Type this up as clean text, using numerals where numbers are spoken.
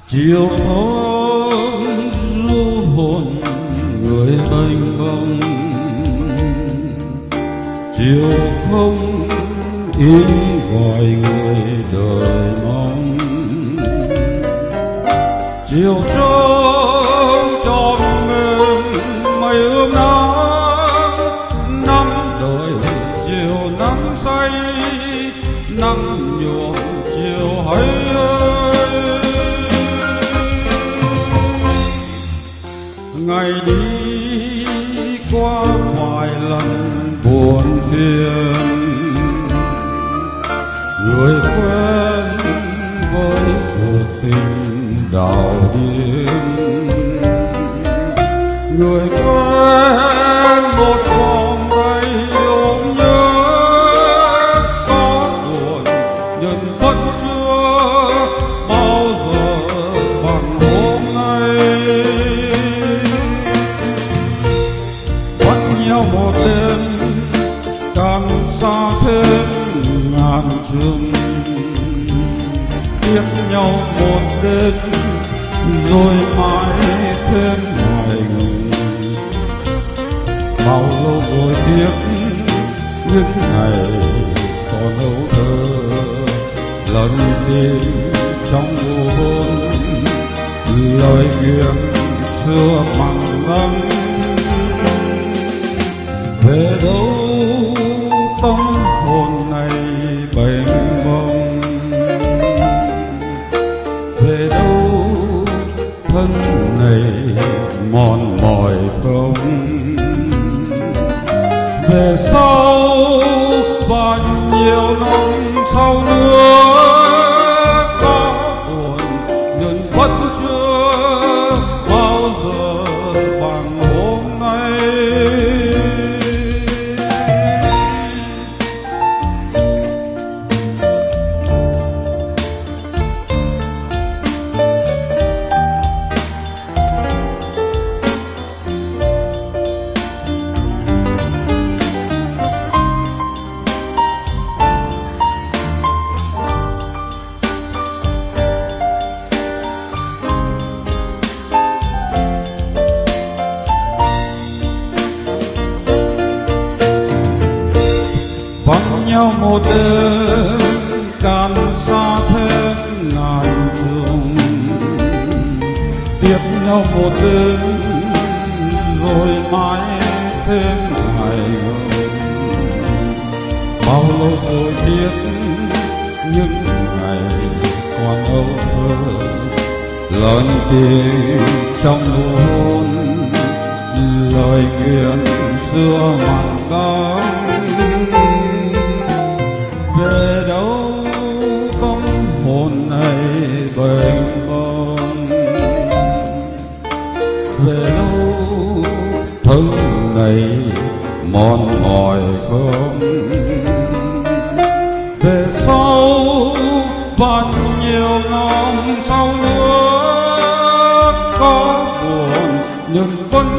chiều hôm du hồn người mênh mông, chiều không yên gọi người đời mong, chiều trông tròn mềm mây ươm nắng, nắng đời chiều nắng say, nắng nhuộm chiều hay ơi. Ngày đi qua vài lần buồn phiền, người quen với cuộc tình đào điên, người quen một vòng tay ôm nhớ, có buồn nhưng vẫn chưa bao giờ bằng hôm nay. Vẫn nhau một đêm càng xa thêm ngàn trượng, tiếc nhau một đêm rồi mãi thêm ngày ngừng. Bao lâu rồi tiếc những ngày còn âu thơ, lần tìm trong nụ hôn lời nguyện xưa mặn đắng. Về đâu tâm hồn này bềnh bông, về đâu thân này mòn mỏi không, về sau và nhiều năm sau nữa có buồn nhưng vẫn chưa bao giờ bằng hôm nay. Vắng nhau một đêm càng xa thêm ngàn trượng, tiếc nhau một đêm rồi mãi thêm ngày ngừng. Bao lâu rồi tiếc những ngày còn âu thơ, lần tìm trong nụ hôn lời nguyện xưa mặn đắng. Về đâu tâm hồn này bềnh bông, về đâu thân này mòn mỏi không, về sau và nhiều năm sau nữa có buồn nhưng vẫn